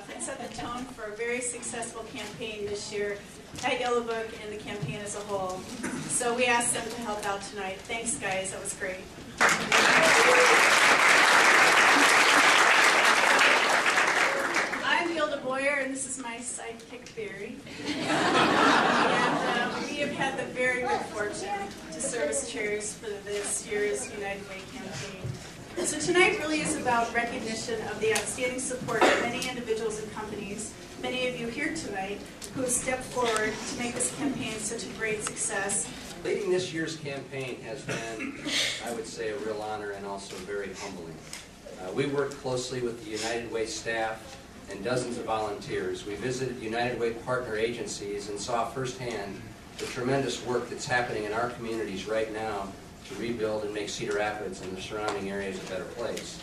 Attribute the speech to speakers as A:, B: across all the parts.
A: off and set the tone for a very successful campaign this year, at Yellow Book and the campaign as a whole. So we asked them to help out tonight. Thanks, guys. That was great. I'm Gilda Boyer, and this is my sidekick, Barry. And we have had the very good fortune to serve as chairs for this year's United Way campaign. So tonight really is about recognition of the outstanding support of many individuals and companies, many of you here tonight, who have stepped forward to make this campaign such a great success.
B: Leading this year's campaign has been, I would say, a real honor and also very humbling. We worked closely with the United Way staff and dozens of volunteers. We visited United Way partner agencies and saw firsthand the tremendous work that's happening in our communities right now to rebuild and make Cedar Rapids and the surrounding areas a better place.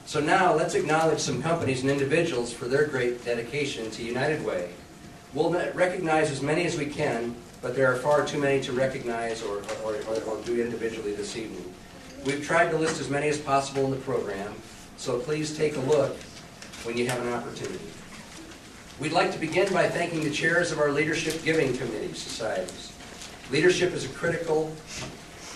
B: So now let's acknowledge some companies and individuals for their great dedication to United Way. We'll recognize as many as we can, but there are far too many to recognize or do individually this evening. We've tried to list as many as possible in the program, so please take a look when you have an opportunity. We'd like to begin by thanking the chairs of our Leadership Giving Committee societies. Leadership is a critical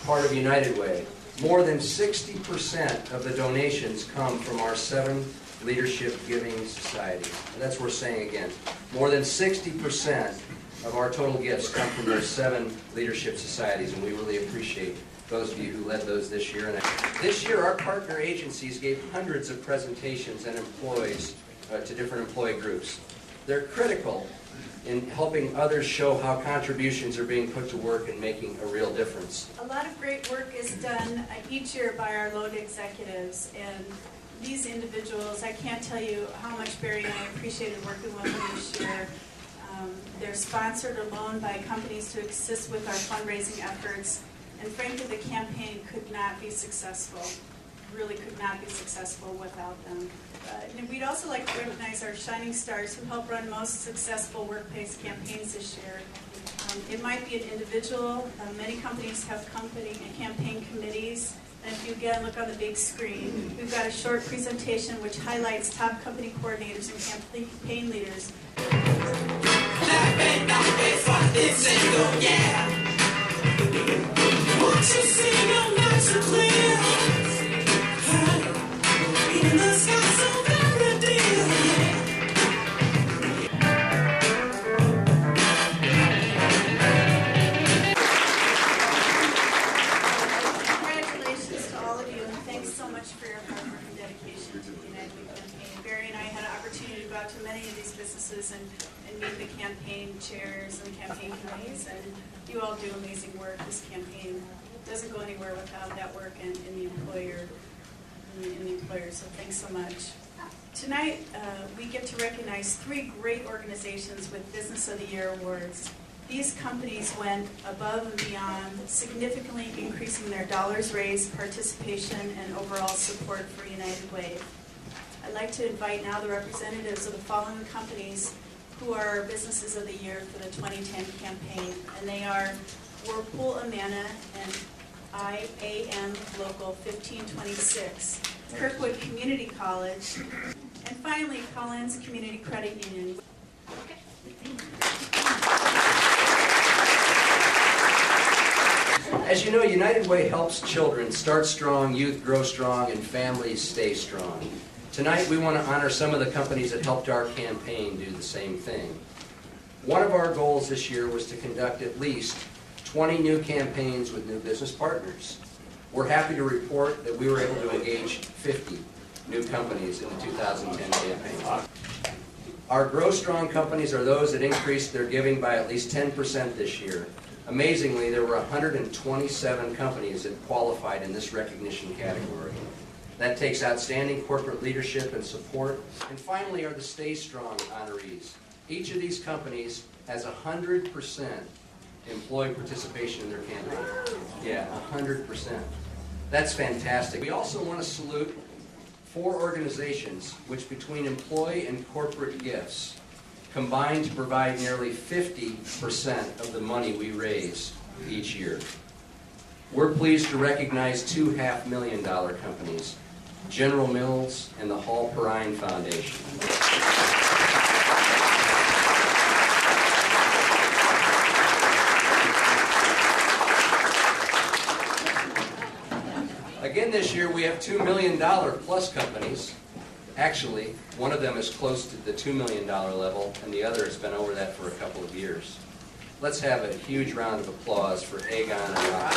B: part of United Way. More than 60% of the donations come from our 7 Leadership Giving Societies. And that's worth saying again. More than 60% of our total gifts come from those 7 Leadership Societies, and we really appreciate those of you who led those this year. And this year, our partner agencies gave hundreds of presentations and employees to different employee groups. They're critical in helping others show how contributions are being put to work and making a real difference.
A: A lot of great work is done each year by our loan executives, and these individuals, I can't tell you how much Barry and I appreciated working with them this year. They're sponsored or loaned by companies to assist with our fundraising efforts, and frankly the campaign could not be successful, really could not be successful without them. And we'd also like to recognize our shining stars who help run most successful workplace campaigns this year. It might be an individual. Many companies have campaign committees. And if you again look on the big screen, we've got a short presentation which highlights top company coordinators and campaign leaders. And meet the campaign chairs and campaign committees, and you all do amazing work. This campaign doesn't go anywhere without that work and the employer, so thanks so much. Tonight, we get to recognize 3 great organizations with Business of the Year awards. These companies went above and beyond, significantly increasing their dollars raised, participation, and overall support for United Way. I'd like to invite now the representatives of the following companies who are our Businesses of the Year for the 2010 campaign, and they are Whirlpool Amana and IAM Local 1526, Kirkwood Community College, and finally Collins Community Credit Union.
B: As you know, United Way helps children start strong, youth grow strong, and families stay strong. Tonight we want to honor some of the companies that helped our campaign do the same thing. One of our goals this year was to conduct at least 20 new campaigns with new business partners. We're happy to report that we were able to engage 50 new companies in the 2010 campaign. Our Grow Strong companies are those that increased their giving by at least 10% this year. Amazingly, there were 127 companies that qualified in this recognition category. That takes outstanding corporate leadership and support. And finally are the Stay Strong honorees. Each of these companies has 100% employee participation in their campaign. Yeah, 100%. That's fantastic. We also want to salute 4 organizations which, between employee and corporate gifts, combine to provide nearly 50% of the money we raise each year. We're pleased to recognize 2 $500,000 companies, General Mills and the Hall Perrine Foundation. Again this year we have $2 million plus companies. Actually, one of them is close to the $2 million level, and the other has been over that for a couple of years. Let's have a huge round of applause for Aegon and Rock.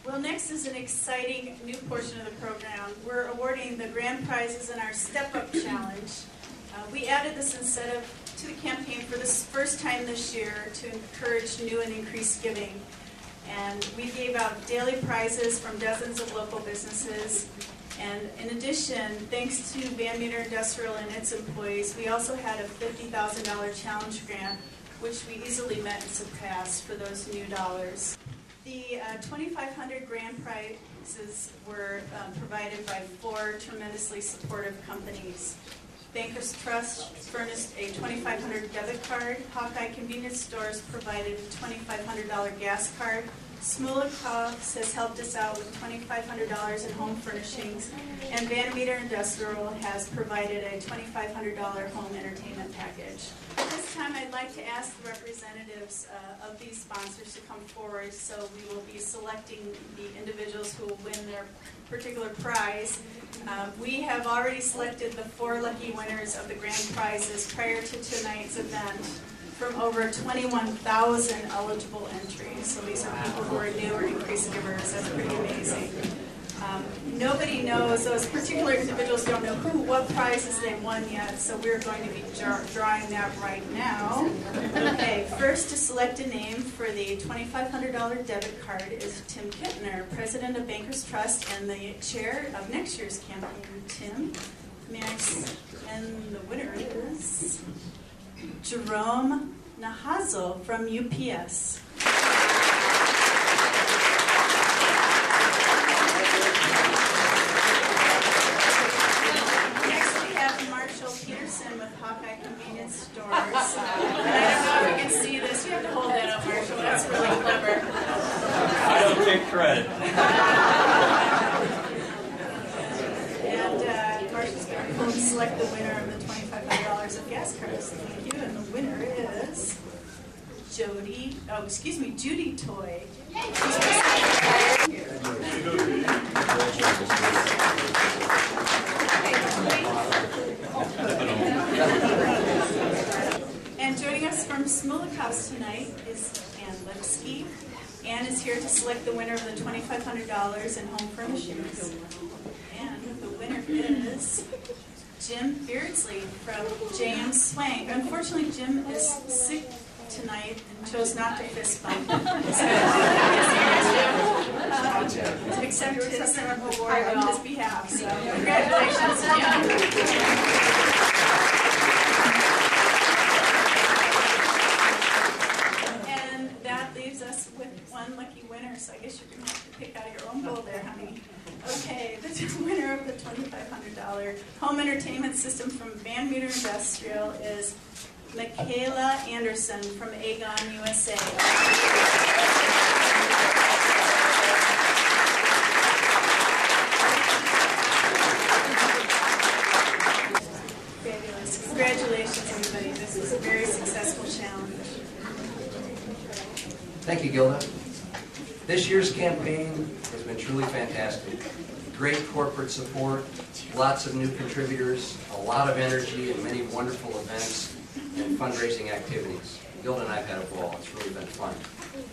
A: Well, next is an exciting new portion of the program. We're awarding the grand prizes in our Step Up Challenge. We added this incentive to the campaign for the first time this year to encourage new and increased giving. And we gave out daily prizes from dozens of local businesses. And in addition, thanks to Van Meter Industrial and its employees, we also had a $50,000 challenge grant, which we easily met and surpassed for those new dollars. The 2,500 grand prizes were provided by 4 tremendously supportive companies. Bankers Trust furnished a $2,500 debit card. Hawkeye Convenience Stores provided a $2,500 gas card. Smulikov has helped us out with $2,500 in home furnishings. And Van Meter Industrial has provided a $2,500 home entertainment package. At this time, I'd like to ask the representatives of these sponsors to come forward, so we will be selecting the individuals who will win their particular prize. We have already selected the 4 lucky winners of the grand prizes prior to tonight's event from over 21,000 eligible entries. So these are people who are new or increased givers. That's pretty amazing. Nobody knows, those particular individuals don't know what prizes they won yet, so we're going to be drawing that right now. Okay, first to select a name for the $2,500 debit card is Tim Kittner, President of Bankers Trust and the chair of next year's campaign. Tim, may I, and the winner is Jerome Nahazo from UPS. With Hawkeye Convenience Stores. I don't know if you can see this. You have to hold that up, Marshall. That's really clever.
C: I don't take credit.
A: And Marshall's going to select the winner of the $2,500 of gas cards. Thank you. And the winner is Judy Toy. And joining us from Smulikov's tonight is Ann Lipsky. Ann is here to select the winner of the $2,500 in home furnishings. And the winner is Jim Beardsley from J.M. Swank. Unfortunately, Jim is sick tonight and chose not to fist bump. To accept his award on his behalf. So congratulations, Jim. Us with one lucky winner, so I guess you're going to have to pick out your own bowl there, honey. Okay, the winner of the $2,500 home entertainment system from Van Meter Industrial is Michaela Anderson from Aegon, USA. Fabulous. Congratulations, everybody. This was a very successful challenge.
B: Thank you, Gilda. This year's campaign has been truly fantastic. Great corporate support, lots of new contributors, a lot of energy, and many wonderful events and fundraising activities. Gilda and I have had a ball. It's really been fun.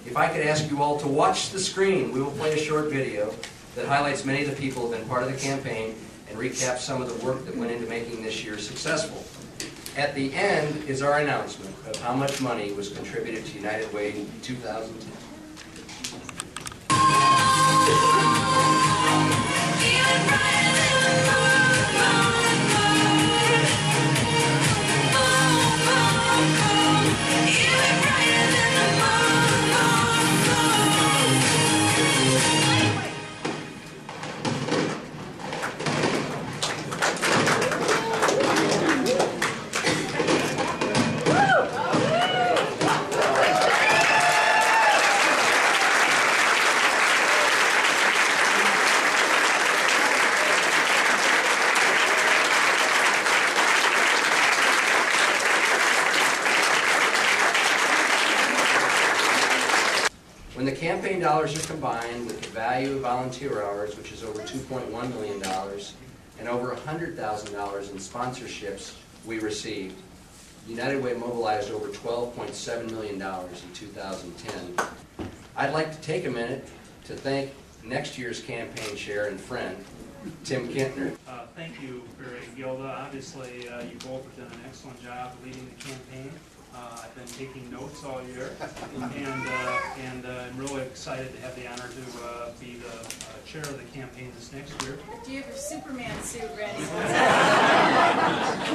B: If I could ask you all to watch the screen, we will play a short video that highlights many of the people who have been part of the campaign and recaps some of the work that went into making this year successful. At the end is our announcement of how much money was contributed to United Way in 2010. When the campaign dollars are combined with the value of volunteer hours, which is over $2.1 million, and over $100,000 in sponsorships we received, United Way mobilized over $12.7 million in 2010. I'd like to take a minute to thank next year's campaign chair and friend, Tim Kintner.
D: Thank you, Barry and Gilda. Obviously, you both have done an excellent job leading the campaign. I've been taking notes all year, and I'm really excited to have the honor to be the chair of the campaign this next year.
A: Do you have your Superman suit ready?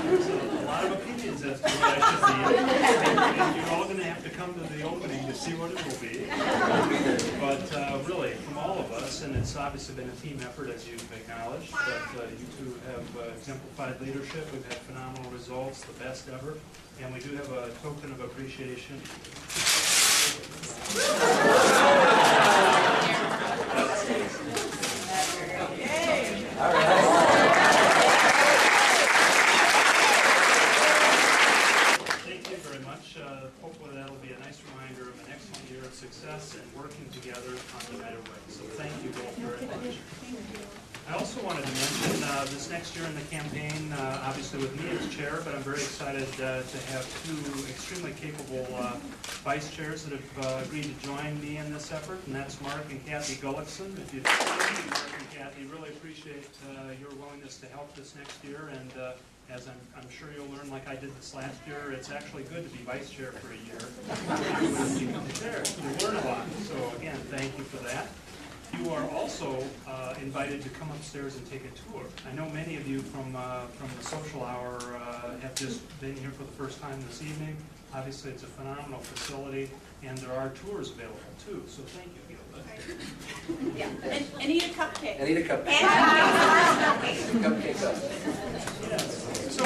D: There's a lot of opinions as to what I should be, and you're all going to have to come to the opening to see what it will be. But really, from all of us, and it's obviously been a team effort, as you've acknowledged, but you two have exemplified leadership. We've had phenomenal results, the best ever. And we do have a token of appreciation.
B: All right.
D: Thank you very much. Hopefully that'll be a nice reminder of an excellent year of success and working together on United Way. So thank you both very much. I also wanted to mention this next year in the campaign, obviously with me as chair, but I'm very excited to have two extremely capable vice chairs that have agreed to join me in this effort, and that's Mark and Kathy Gullickson. If you'd Mark and Kathy, really appreciate your willingness to help this next year, and as I'm sure you'll learn like I did this last year, it's actually good to be vice chair for a year. You learn a lot, so again, thank you for that. You are also invited to come upstairs and take a tour. I know many of you from the social hour have just been here for the first time this evening. Obviously, it's a phenomenal facility, and there are tours available too. So thank you, Gilda.
A: Yeah, and eat a cupcake.
B: I need a cupcake. Cupcake up.
D: Yes. So,